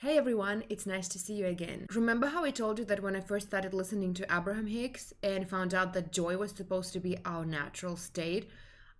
Hey everyone, it's nice to see you again. Remember how I told you that when I first started listening to Abraham Hicks and found out that joy was supposed to be our natural state?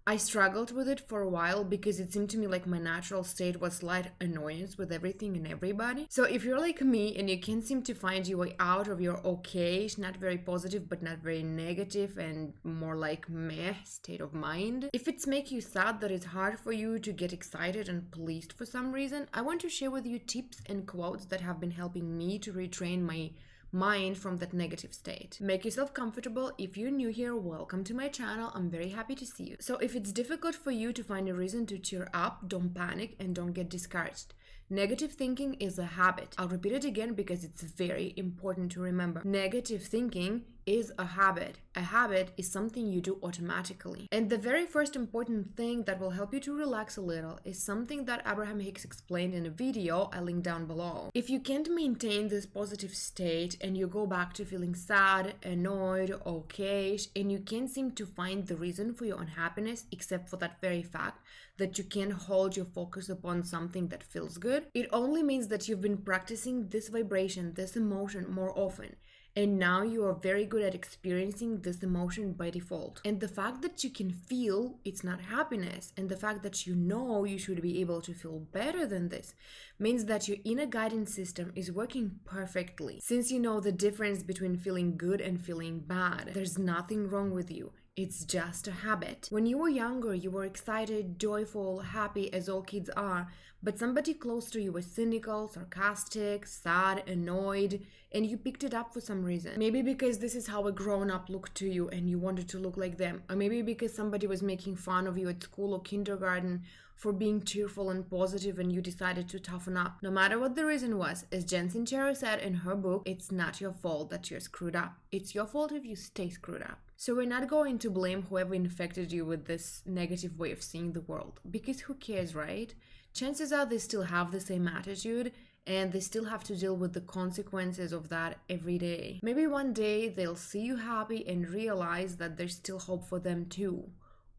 I struggled with it for a while because it seemed to me like my natural state was slight annoyance with everything and everybody. So if you're like me and you can't seem to find your way out of your okay, not very positive but not very negative and more like meh state of mind, if it's make you sad that it's hard for you to get excited and pleased for some reason, I want to share with you tips and quotes that have been helping me to retrain my mind from that negative state. Make yourself comfortable. If you're new here, welcome to my channel. I'm very happy to see you. So if it's difficult for you to find a reason to cheer up, don't panic and don't get discouraged. Negative thinking is a habit. I'll repeat it again because it's very important to remember. Negative thinking is a habit. A habit is something you do automatically. And the very first important thing that will help you to relax a little is something that Abraham Hicks explained in a video I link down below. If you can't maintain this positive state and you go back to feeling sad, annoyed, okay, and you can't seem to find the reason for your unhappiness except for that very fact that you can't hold your focus upon something that feels good, it only means that you've been practicing this vibration, this emotion more often. And now you are very good at experiencing this emotion by default. And the fact that you can feel it's not happiness, and the fact that you know you should be able to feel better than this, means that your inner guidance system is working perfectly. Since you know the difference between feeling good and feeling bad, there's nothing wrong with you. It's just a habit. When you were younger, you were excited, joyful, happy, as all kids are, but somebody close to you was cynical, sarcastic, sad, annoyed, and you picked it up for some reason. Maybe because this is how a grown-up looked to you and you wanted to look like them, or maybe because somebody was making fun of you at school or kindergarten for being cheerful and positive and you decided to toughen up. No matter what the reason was, as Jen Sincero said in her book, it's not your fault that you're screwed up. It's your fault if you stay screwed up. So we're not going to blame whoever infected you with this negative way of seeing the world, because who cares, right? Chances are they still have the same attitude and they still have to deal with the consequences of that every day. Maybe one day they'll see you happy and realize that there's still hope for them too.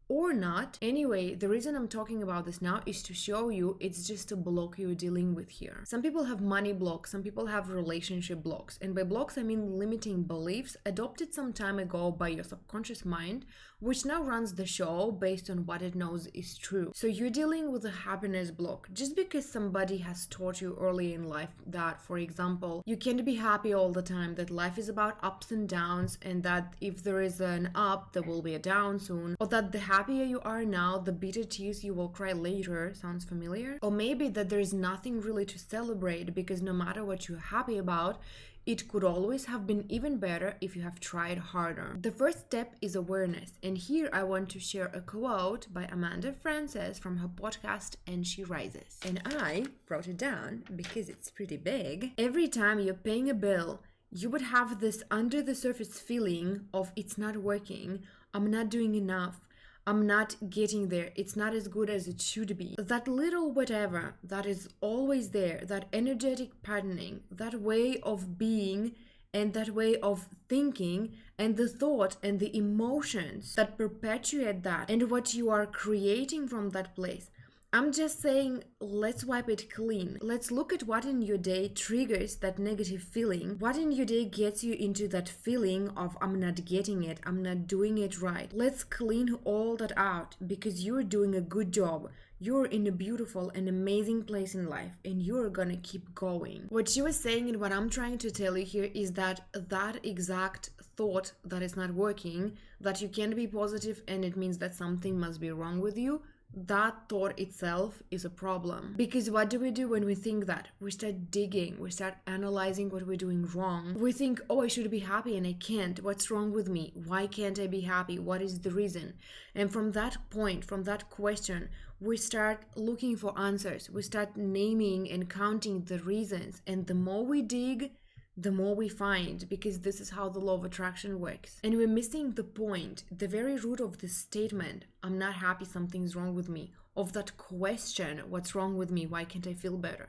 Or not. Anyway, the reason I'm talking about this now is to show you it's just a block you're dealing with here. Some people have money blocks, some people have relationship blocks, and by blocks I mean limiting beliefs adopted some time ago by your subconscious mind, which now runs the show based on what it knows is true. So you're dealing with a happiness block just because somebody has taught you early in life that, for example, you can't be happy all the time, that life is about ups and downs, and that if there is an up, there will be a down soon, or that the happier you are now, the bitter tears you will cry later. Sounds familiar? Or maybe that there is nothing really to celebrate because no matter what you're happy about, it could always have been even better if you have tried harder. The first step is awareness, and here I want to share a quote by Amanda Frances from her podcast And She Rises. And I wrote it down because it's pretty big. Every time you're paying a bill, you would have this under the surface feeling of it's not working, I'm not doing enough, I'm not getting there, it's not as good as it should be. That little whatever that is always there, that energetic patterning, that way of being and that way of thinking and the thought and the emotions that perpetuate that and what you are creating from that place. I'm just saying, let's wipe it clean. Let's look at what in your day triggers that negative feeling. What in your day gets you into that feeling of I'm not getting it, I'm not doing it right. Let's clean all that out because you're doing a good job. You're in a beautiful and amazing place in life and you're gonna keep going. What she was saying and what I'm trying to tell you here is that that exact thought that is not working, that you can't be positive and it means that something must be wrong with you, that thought itself is a problem. Because what do we do when we think that? We start digging, we start analyzing what we're doing wrong. We think, oh, I should be happy and I can't. What's wrong with me? Why can't I be happy? What is the reason? And from that point, from that question, we start looking for answers. We start naming and counting the reasons. And the more we dig, the more we find, because this is how the law of attraction works. And we're missing the point, the very root of this statement, I'm not happy, something's wrong with me, of that question, what's wrong with me, why can't I feel better,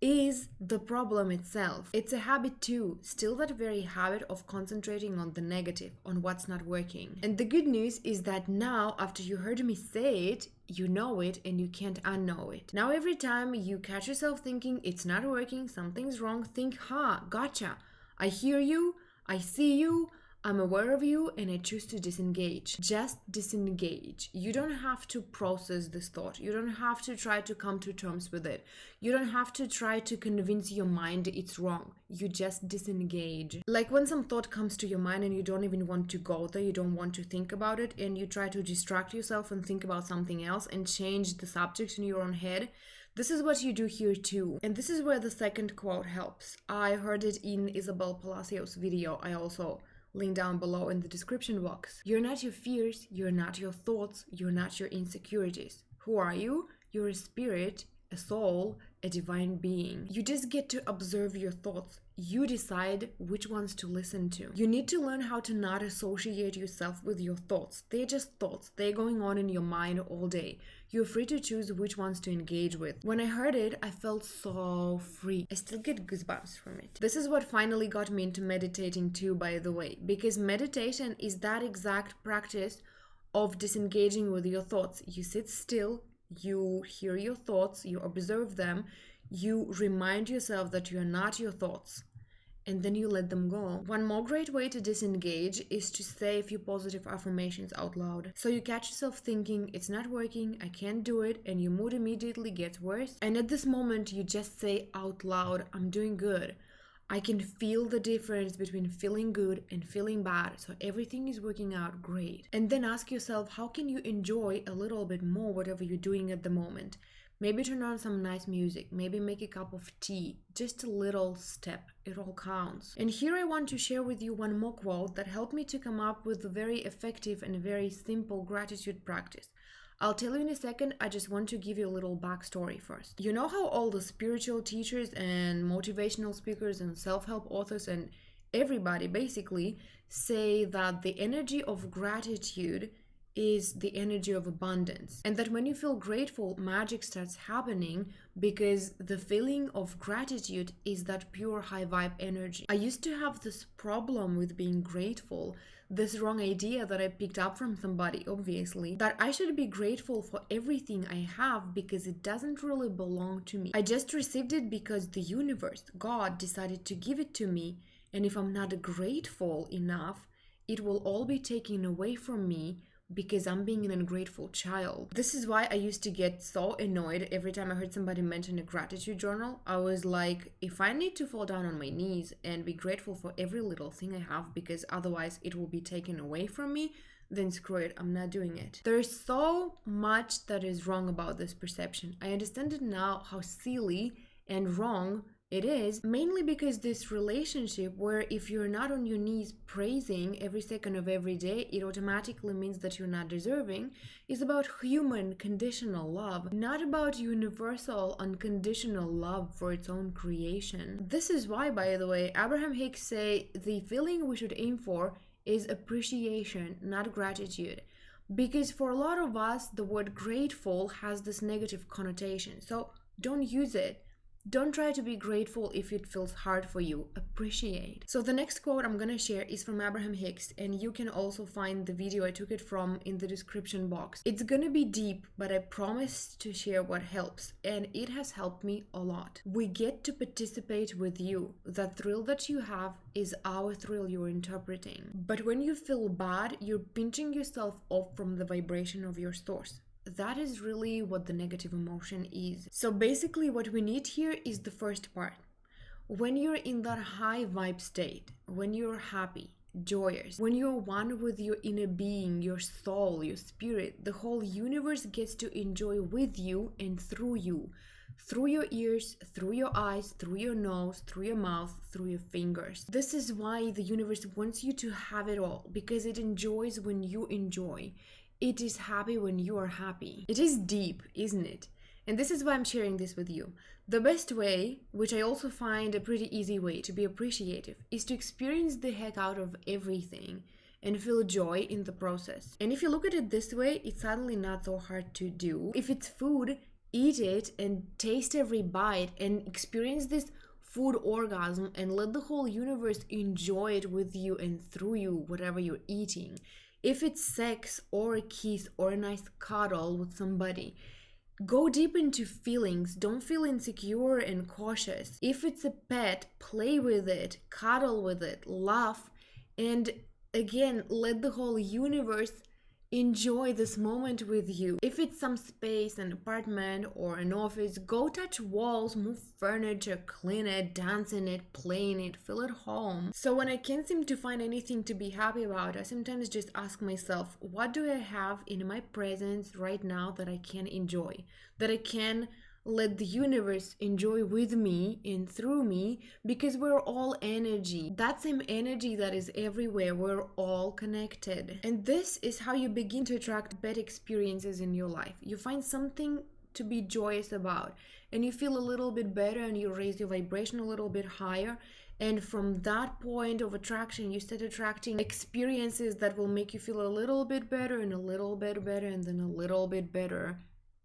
is the problem itself. It's a habit too, still that very habit of concentrating on the negative, on what's not working. And the good news is that now, after you heard me say it, you know it and you can't unknow it. Now every time you catch yourself thinking it's not working, something's wrong, think, gotcha. I hear you, I see you, I'm aware of you, and I choose to disengage. Just disengage. You don't have to process this thought. You don't have to try to come to terms with it. You don't have to try to convince your mind it's wrong. You just disengage. Like when some thought comes to your mind and you don't even want to go there, you don't want to think about it, and you try to distract yourself and think about something else and change the subject in your own head. This is what you do here too. And this is where the second quote helps. I heard it in Isabel Palacios' video. I also link down below in the description box. You're not your fears, you're not your thoughts, you're not your insecurities. Who are you? You're a spirit, a soul, a divine being. You just get to observe your thoughts. You decide which ones to listen to. You need to learn how to not associate yourself with your thoughts. They're just thoughts. They're going on in your mind all day. You're free to choose which ones to engage with. When I heard it, I felt so free. I still get goosebumps from it. This is what finally got me into meditating too, by the way, because meditation is that exact practice of disengaging with your thoughts. You sit still, you hear your thoughts, you observe them, you remind yourself that you're not your thoughts, and then you let them go. One more great way to disengage is to say a few positive affirmations out loud. So you catch yourself thinking, it's not working, I can't do it, and your mood immediately gets worse. And at this moment, you just say out loud, I'm doing good. I can feel the difference between feeling good and feeling bad, so everything is working out great. And then ask yourself, how can you enjoy a little bit more whatever you're doing at the moment? Maybe turn on some nice music, maybe make a cup of tea, just a little step, it all counts. And here I want to share with you one more quote that helped me to come up with a very effective and very simple gratitude practice. I'll tell you in a second, I just want to give you a little backstory first. You know how all the spiritual teachers and motivational speakers and self-help authors and everybody basically say that the energy of gratitude is the energy of abundance, and that when you feel grateful, magic starts happening because the feeling of gratitude is that pure high vibe energy. I used to have this problem with being grateful, this wrong idea that I picked up from somebody, obviously, that I should be grateful for everything I have because it doesn't really belong to me. I just received it because the universe, God, decided to give it to me, and if I'm not grateful enough, it will all be taken away from me because I'm being an ungrateful child. This is why I used to get so annoyed every time I heard somebody mention a gratitude journal. I was like, if I need to fall down on my knees and be grateful for every little thing I have because otherwise it will be taken away from me, then screw it, I'm not doing it. There's so much that is wrong about this perception. I understand it now how silly and wrong it is, mainly because this relationship where if you're not on your knees praising every second of every day, it automatically means that you're not deserving, is about human conditional love, not about universal unconditional love for its own creation. This is why, by the way, Abraham Hicks say the feeling we should aim for is appreciation, not gratitude. Because for a lot of us, the word grateful has this negative connotation, so don't use it. Don't try to be grateful if it feels hard for you. Appreciate. So the next quote I'm gonna share is from Abraham Hicks, and you can also find the video I took it from in the description box. It's gonna be deep, but I promise to share what helps, and it has helped me a lot. We get to participate with you. The thrill that you have is our thrill you're interpreting. But when you feel bad, you're pinching yourself off from the vibration of your source. That is really what the negative emotion is. So basically what we need here is the first part. When you're in that high vibe state, when you're happy, joyous, when you're one with your inner being, your soul, your spirit, the whole universe gets to enjoy with you and through you. Through your ears, through your eyes, through your nose, through your mouth, through your fingers. This is why the universe wants you to have it all, because it enjoys when you enjoy. It is happy when you are happy. It is deep, isn't it? And this is why I'm sharing this with you. The best way, which I also find a pretty easy way to be appreciative, is to experience the heck out of everything and feel joy in the process. And if you look at it this way, it's suddenly not so hard to do. If it's food, eat it and taste every bite and experience this food orgasm and let the whole universe enjoy it with you and through you, whatever you're eating. If it's sex or a kiss or a nice cuddle with somebody, go deep into feelings. Don't feel insecure and cautious. If it's a pet, play with it, cuddle with it, laugh, and again, let the whole universe enjoy this moment with you. If it's some space, an apartment or an office, go touch walls, move furniture, clean it, dance in it, play in it, feel at home. So when I can't seem to find anything to be happy about, I sometimes just ask myself, what do I have in my presence right now that I can enjoy, that I can let the universe enjoy with me and through me, because we're all energy. That same energy that is everywhere, we're all connected. And this is how you begin to attract better experiences in your life. You find something to be joyous about, and you feel a little bit better, and you raise your vibration a little bit higher. And from that point of attraction, you start attracting experiences that will make you feel a little bit better, and a little bit better, and then a little bit better.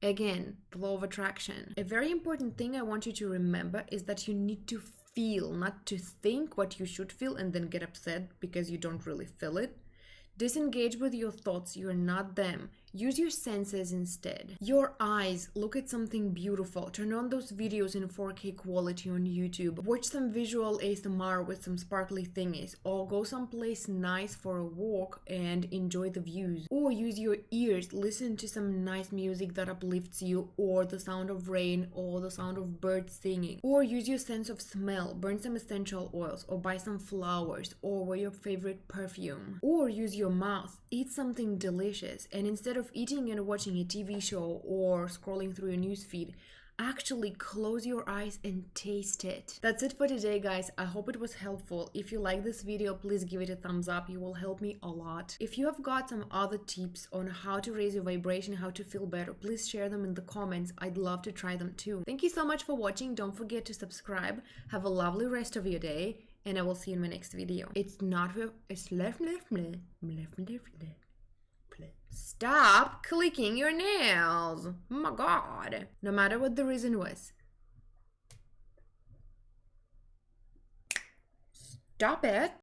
Again, the law of attraction. A very important thing I want you to remember is that you need to feel, not to think what you should feel and then get upset because you don't really feel it. Disengage with your thoughts. You're not them. Use your senses instead. Your eyes, look at something beautiful. Turn on those videos in 4K quality on YouTube. Watch some visual ASMR with some sparkly thingies. Or go someplace nice for a walk and enjoy the views. Or use your ears. Listen to some nice music that uplifts you, or the sound of rain, or the sound of birds singing. Or use your sense of smell. Burn some essential oils, or buy some flowers, or wear your favorite perfume. Or use your mouth. Eat something delicious, and instead of eating and watching a TV show or scrolling through your newsfeed, actually close your eyes and taste it. That's it for today, guys. I hope it was helpful. If you like this video, please give it a thumbs up. You will help me a lot. If you have got some other tips on how to raise your vibration, how to feel better, please share them in the comments. I'd love to try them too. Thank you so much for watching. Don't forget to subscribe. Have a lovely rest of your day, and I will see you in my next video. Stop clicking your nails. Oh my god. No matter what the reason was. Stop it.